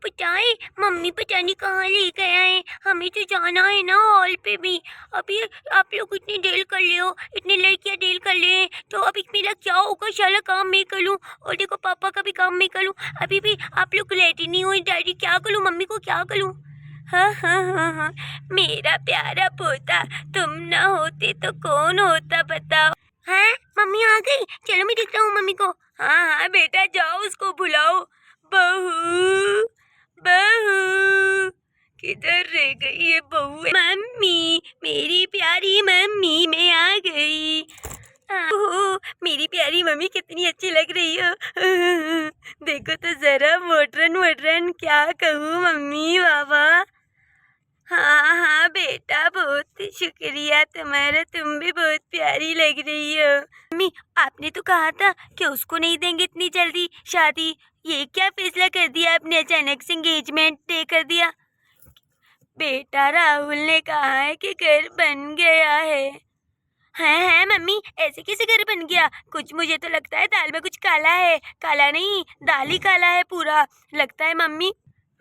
पता है मम्मी पता नहीं कहाँ ले गया है। हमें तो जाना है ना हॉल पे भी। अभी आप लोग इतनी डील कर ले हो, इतनी लड़कियां डील कर ले हैं, तो अभी मेरा क्या होगा? सारा काम मैं कर लूँ और देखो पापा का भी काम मैं कर लूँ। अभी भी आप लोग लेट ही नहीं हुए। डैडी क्या करूँ, मम्मी को क्या करूँ? हाँ हाँ हाँ हाँ, मेरा प्यारा पोता, तुम ना होते तो कौन होता बताओ। हाँ मम्मी आ गई, चलो मैं देखता हूँ मम्मी को। हाँ हाँ बेटा जाओ, उसको बुलाओ। बहू बहू, किधर रह गई ये बहू? मम्मी, मेरी प्यारी मम्मी, मैं आ गई। ओह मेरी प्यारी मम्मी कितनी अच्छी लग रही हो। देखो तो जरा, मॉडर्न मॉडर्न, क्या कहूँ मम्मी बाबा। हाँ हाँ बेटा, बहुत शुक्रिया तुम्हारा, तुम भी बहुत प्यारी लग रही हो। मम्मी आपने तो कहा था कि उसको नहीं देंगे इतनी जल्दी शादी, ये क्या फैसला कर दिया आपने? अचानक से एंगेजमेंट तय कर दिया। बेटा राहुल ने कहा है कि घर बन गया है। है मम्मी, ऐसे कैसे घर बन गया? कुछ मुझे तो लगता है दाल में कुछ काला है। काला नहीं, दाल ही काला है पूरा लगता है मम्मी।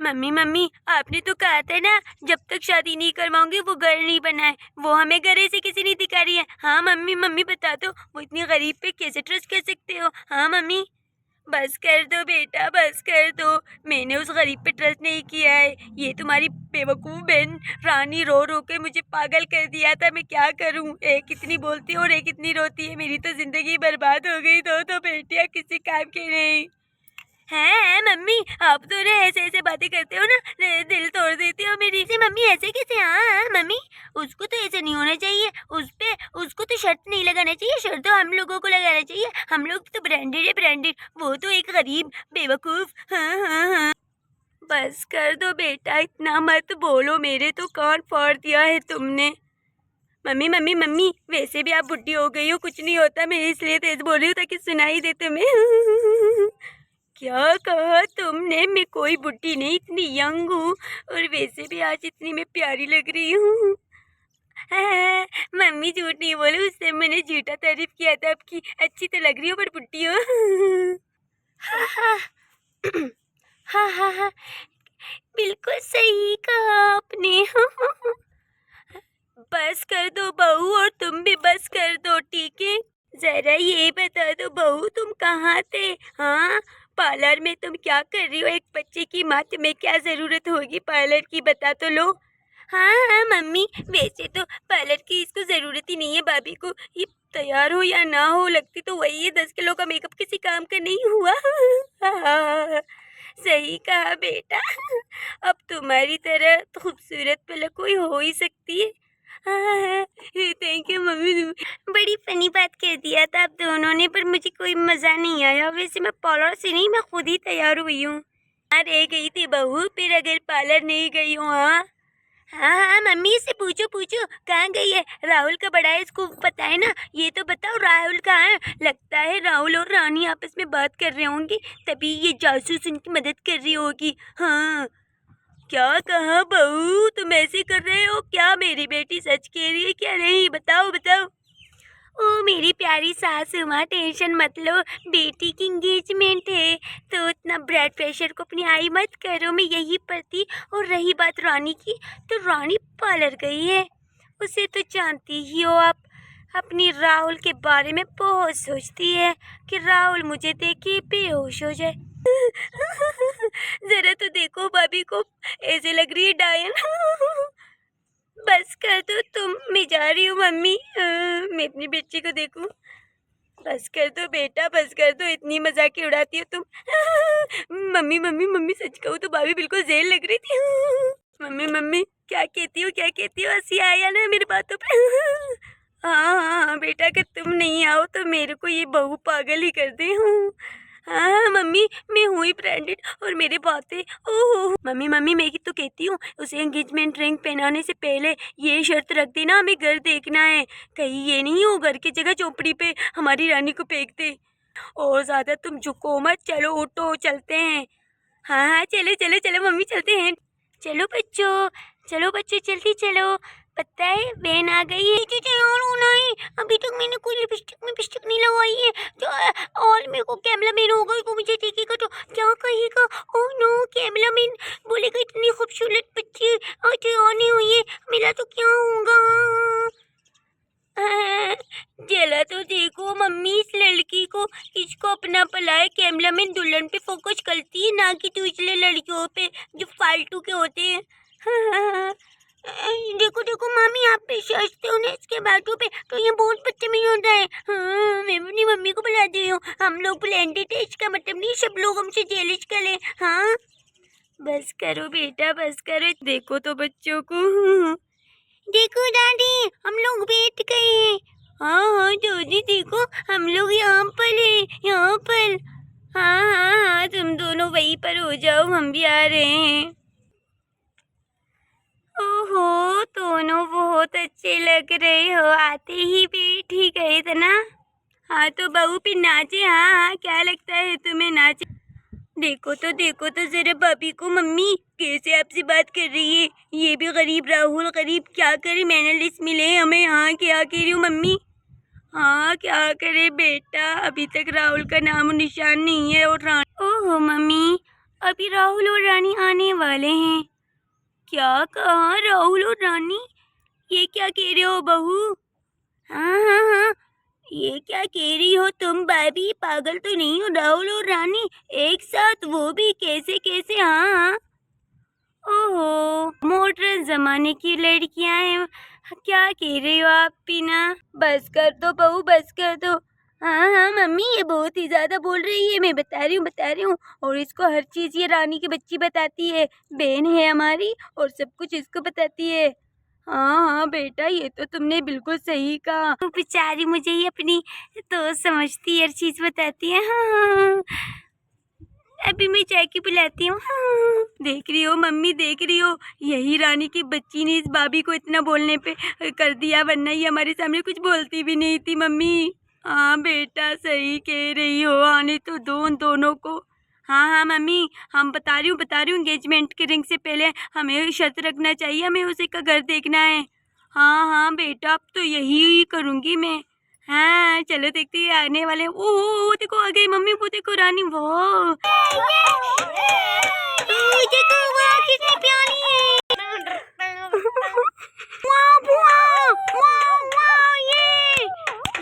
मम्मी मम्मी आपने तो कहा था ना, जब तक शादी नहीं करवाऊंगी वो घर नहीं बना है। वो हमें घर ऐसे किसी नहीं दिखा रही है। हाँ मम्मी, मम्मी बता दो, वो इतनी गरीब पे कैसे ट्रस्ट कर सकते हो? हाँ मम्मी बस कर दो बेटा, बस कर दो। मैंने उस गरीब पे ट्रस्ट नहीं किया है। ये तुम्हारी बेवकूफ बहन रानी रो रो के मुझे पागल कर दिया था। मैं क्या करूं? एक इतनी बोलती है और एक इतनी रोती है। मेरी तो जिंदगी बर्बाद हो गई। दो बेटियां किसी काम की नहीं। है मम्मी, आप तो ना ऐसे ऐसे बातें करते हो ना, दिल तोड़ देती हो मेरी से। मम्मी ऐसे कैसे? हाँ मम्मी, उसको तो ऐसे नहीं होना चाहिए। उसको तो शर्त नहीं लगाना चाहिए। शर्त तो हम लोगों को लगाना चाहिए। हम लोग तो ब्रांडेड है, ब्रांडेड। वो तो एक गरीब बेवकूफ। हाँ हाँ हाँ, बस कर दो बेटा, इतना मत बोलो। मेरे तो कान फाड़ दिया है तुमने। मम्मी मम्मी मम्मी, वैसे भी आप बुढ़ी हो गई हो, कुछ नहीं होता। मैं इसलिए तेज बोल रही हूँ ताकि सुनाई दे तुम्हें। क्या कहा तुमने? मैं कोई बुढ़ी नहीं, इतनी यंग हूँ। और वैसे भी आज इतनी मैं प्यारी लग रही हूँ। हाँ, मम्मी झूठ नहीं बोलो, उससे मैंने झूठा तारीफ किया था आपकी। अच्छी तो लग रही हो पर बुढ़ी हो। हाँ हाँ हाँ हाँ हाँ, बिल्कुल सही कहा आपने। बस कर दो बहू, और तुम भी बस कर दो, ठीक है? जरा ये बता दो बहू, तुम कहाँ थे? हाँ, पार्लर में तुम क्या कर रही हो? एक बच्चे की माँ, तुम्हें क्या जरूरत होगी पार्लर की, बता तो लो। हाँ हाँ मम्मी, वैसे तो पार्लर की इसको जरूरत ही नहीं है भाभी को। ये तैयार हो या ना हो, लगती तो वही है। 10 किलो का मेकअप किसी काम का नहीं हुआ। सही कहा बेटा। अब तुम्हारी तरह खूबसूरत पलक कोई हो ही सकती है। हाँ, थैंक यू मम्मी। बड़ी फनी बात कह दिया था आप दोनों ने, पर मुझे कोई मजा नहीं आया। वैसे मैं पार्लर से नहीं, मैं खुद ही तैयार हुई हूँ। हाँ रह गई थी बहू, फिर अगर पार्लर नहीं गई हूँ। हाँ हाँ हाँ मम्मी, से पूछो पूछो कहाँ गई है। राहुल का बड़ा है, इसको पता है ना। ये तो बताओ राहुल कहाँ है? लगता है राहुल और रानी आपस में बात कर रहे होंगे, तभी ये जासूस उनकी मदद कर रही होगी। हाँ, क्या कहा बहू? तुम ऐसे कर रहे हो क्या? मेरी बेटी सच कह रही है क्या? नहीं, बताओ बताओ। ओ मेरी प्यारी सासू माँ, टेंशन मत लो। बेटी की इंगेजमेंट है, तो इतना ब्लड प्रेशर को अपनी हाई मत करो। मैं यही पर थी। और रही बात रानी की, तो रानी पार्लर गई है। उसे तो जानती ही हो आप, अपनी राहुल के बारे में बहुत सोचती है कि राहुल मुझे देखे बेहोश हो जाए। जरा तो देखो भाभी को, ऐसे लग रही है डायन। बस कर दो तुम, मैं जा रही हूँ मम्मी। मैं अपनी बेटी को देखूं। बस कर दो बेटा, बस कर दो, इतनी मजाक उड़ाती हो तुम। मम्मी मम्मी मम्मी, सच कहूँ तो भाभी बिल्कुल जेल लग रही थी। मम्मी मम्मी क्या कहती हो, क्या कहती हो? हंसी आया ना मेरी बातों पे? हाँ हाँ हाँ बेटा, अगर तुम नहीं आओ तो मेरे को ये बहू पागल ही कर दे। हूँ हाँ मम्मी, मैं हुई ब्रांडेड और मेरे बातें। ओह मम्मी मम्मी, मैं ही तो कहती हूँ, उसे एंगेजमेंट रिंग पहनाने से पहले ये शर्त रख देना, हमें घर देखना है। कहीं ये नहीं हो घर की जगह चौपड़ी पे हमारी रानी को फेंक दे। और ज्यादा तुम झुको मत, चलो उठो चलते हैं। हाँ हाँ चलो चलो चलो मम्मी, चलते हैं। चलो बच्चों, चलो बच्चों जल्दी चलो। पता है बहन आ गई है। मुझे तैयार होना है, अभी तक मैंने कोई लिपस्टिक नहीं लगाई है। तो और मेरे को कैमरा मैन होगा वो मुझे देखेगा तो क्या कहेगा? ओह नो, कैमरा मैन बोलेगा इतनी खूबसूरत बच्ची और तैयार नहीं हुई है, मेरा तो क्या होगा? जरा तो देखो मम्मी इस लड़की को, इसको अपना भला है। कैमरा मैन दुल्हन पे फोकस करती है ना कि दूसरे लड़कियों पे जो फालतू के होते हैं। देखो देखो मामी, आप पे सजते हो ना इसके बातों पे तो ये बहुत बदतमीज होता है। हाँ, मैं अपनी मम्मी को बुला दे रही हूँ। हम लोग ब्लेंडेड है, इसका मतलब नहीं सब लोग हमसे जेलिस करें। हाँ बस करो बेटा बस करो, देखो तो बच्चों को। देखो दादी, हम लोग बैठ गए हैं। हाँ हाँ दादी देखो, हम लोग यहाँ पर है, यहाँ पर। हाँ हाँ हाँ, तुम दोनों वहीं पर हो जाओ, हम भी आ रहे हैं। ओहो, दोनों बहुत अच्छे लग रहे हो, आते ही बैठ ही गए थे ना। हाँ तो बहू फिर नाचे। हाँ हाँ, क्या लगता है तुम्हें नाचे? देखो तो जरा भाभी को, मम्मी कैसे आपसे बात कर रही है। ये भी गरीब राहुल गरीब, क्या करे, मेडलिस्ट मिले हमें। हाँ क्या कह रही हूँ मम्मी? हाँ क्या करे बेटा, अभी तक राहुल का नाम निशान नहीं है। और रानी, ओहो मम्मी, अभी राहुल और रानी आने वाले हैं। क्या कहा? राहुल और रानी? ये क्या कह रहे हो बहू? हाँ हाँ हाँ, ये क्या कह रही हो तुम भाभी, पागल तो नहीं हो? राहुल और रानी एक साथ, वो भी कैसे कैसे? हाँ हाँ। ओहो, मॉडर्न जमाने की लड़कियां हैं। क्या कह रही हो आप पीना? बस कर दो बहू बस कर दो। हाँ हाँ मम्मी, ये बहुत ही ज्यादा बोल रही है, मैं बता रही हूँ। और इसको हर चीज ये रानी की बच्ची बताती है, बहन है हमारी और सब कुछ इसको बताती है। हाँ हाँ बेटा, ये तो तुमने बिल्कुल सही कहा। बेचारी मुझे ही अपनी तो समझती है, हर चीज बताती है। हाँ हाँ, अभी मैं चाय की बुलाती हूँ। हाँ, देख रही हो मम्मी, देख रही हो, यही रानी की बच्ची ने इस भाभी को इतना बोलने पे कर दिया, वरना ये हमारे सामने कुछ बोलती भी नहीं थी मम्मी। हाँ बेटा सही कह रही हो, आने तो दो उन दोनों को। हाँ हाँ मम्मी, हम बता रही हूँ एंगेजमेंट के रिंग से पहले हमें शर्त रखना चाहिए, हमें उसे का घर देखना है। हाँ हाँ बेटा, अब तो यही करूँगी मैं। हाँ चलो देखते हैं आने वाले। ओ देखो आ गई मम्मी, वो देखो रानी, वो देखो वाह कितनी प्यारी है। वाह बुआ, वाह वाह, ये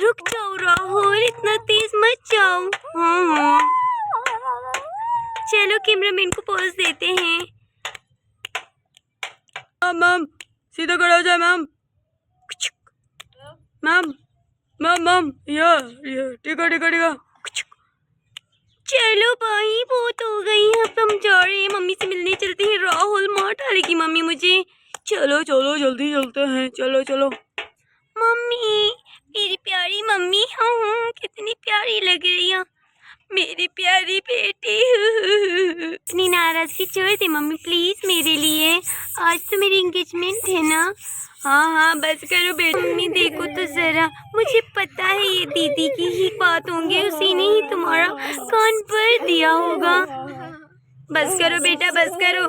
रुक जाओ राहुल, इतना तेज मत जाओ। हाँ हाँ, चलो कैमरामैन को पोज देते हैं। मैम सीधा खड़ा हो जाए मैम। मैम मैम मैम, ये टिका टिका टिका। चलो भाई बहुत हो गई, अब हम जा रहे हैं, मम्मी से मिलने चलते हैं। राहुल मार डालेगी मम्मी मुझे। चलो चलो जल्दी चलते हैं, चलो चलो। मम्मी, मेरी प्यारी मम्मी, हाँ कितनी प्यारी लग रही है मेरी प्यारी बेटी। इतनी नाराजगी छोड़ दे मम्मी प्लीज मेरे लिए, आज तो मेरी एंगेजमेंट है ना। हाँ हाँ बस करो बेटा। मम्मी देखो तो जरा, मुझे पता है ये दीदी की ही बात होंगी, उसी ने ही तुम्हारा कान भर दिया होगा। बस करो बेटा बस करो।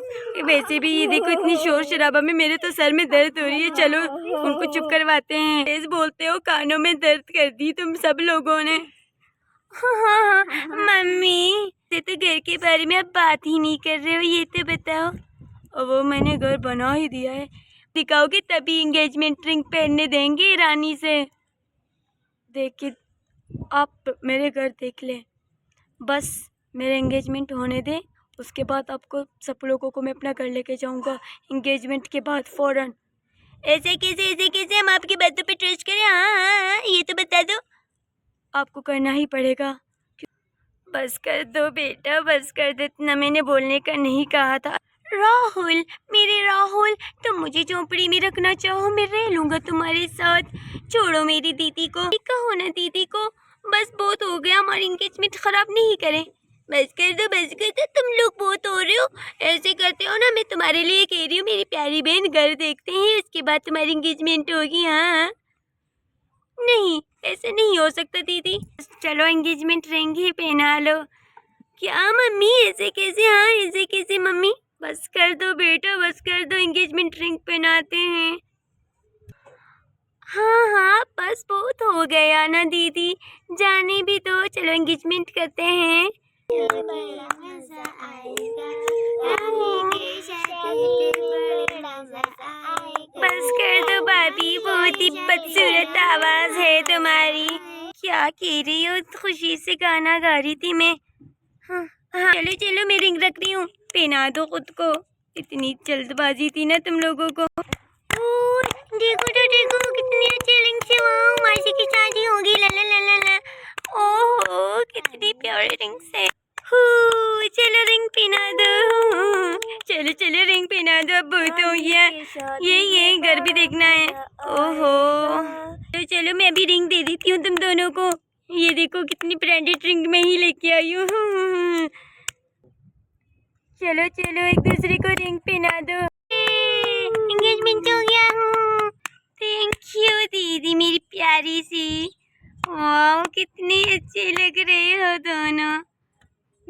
वैसे भी ये देखो इतनी शोर शराबा में मेरे तो सर में दर्द हो रही है, चलो उनको चुप करवाते हैं। तेज बोलते हो, कानों में दर्द कर दी तुम सब लोगों ने। हाँ मम्मी, ये तो घर के बारे में अब बात ही नहीं कर रहे हो, ये तो बताओ। और वो मैंने घर बना ही दिया है, दिखाओगे तभी एंगेजमेंट रिंग पहनने देंगे रानी से। देखिए आप मेरे घर देख ले, बस मेरे एंगेजमेंट होने दें, उसके बाद आपको सब लोगों को मैं अपना घर लेके जाऊंगा एंगेजमेंट के बाद फौरन। ऐसे कैसे हम आपकी बातों पे ट्रस्ट करें? हाँ हाँ हाँ, ये तो बता दो। आपको करना ही पड़ेगा। बस कर दो बेटा बस कर दो, इतना मैंने बोलने का नहीं कहा था। राहुल, मेरे राहुल, तुम मुझे झोंपड़ी में रखना चाहो मैं रह लूंगा तुम्हारे साथ, छोड़ो मेरी दीदी को। कहो ना दीदी को, बस बहुत हो गया, हमारी एंगेजमेंट खराब नहीं करें। बस कर दो, तुम लोग बहुत हो रहे हो, ऐसे करते हो ना। मैं तुम्हारे लिए कह रही हूँ मेरी प्यारी बहन, घर देखते हैं उसके बाद तुम्हारी एंगेजमेंट होगी। हाँ नहीं, ऐसे नहीं हो सकता दीदी, चलो एंगेजमेंट रिंग ही पहना लो। क्या मम्मी ऐसे कैसे? हाँ ऐसे कैसे मम्मी? बस कर दो बेटा बस कर दो, एंगेजमेंट रिंग पहनाते हैं। हाँ हाँ, बस बहुत हो गया ना दीदी, जाने भी दो, चलो एंगेजमेंट करते हैं। बड़ा मजा आएगा, रहेंगे शादी पे बड़ा मजा आएगा। बस कर दो भाभी, बहुत ही बदसूरत आवाज है तुम्हारी। क्या कह रही हो? खुशी से गाना गा रही थी मैं। हाँ हाँ, चलो चलो मैं रिंग रख रही हूँ, पहना दो खुद को। इतनी जल्दबाजी थी ना तुम लोगों को। ओह, देखो तो देखो कितनी अच्छी रिंग से, वाह मासी की शादी होगी, ला ला ला ला ला। ओहो कितनी प्यारी रिंग से। चलो रिंग पहना दो, चलो चलो रिंग पहना दो, अब बहुत हो गया। ये घर भी देखना है। ओहो चलो चलो मैं अभी रिंग दे देती हूँ तुम दोनों को। ये देखो कितनी ब्रांडेड रिंग में ही लेके आई हूँ। चलो चलो एक दूसरे को रिंग पहना दो। एंगेजमेंट हो गया। थैंक यू दीदी मेरी प्यारी सी। वाह कितनी अच्छी लग रही हो दोनों।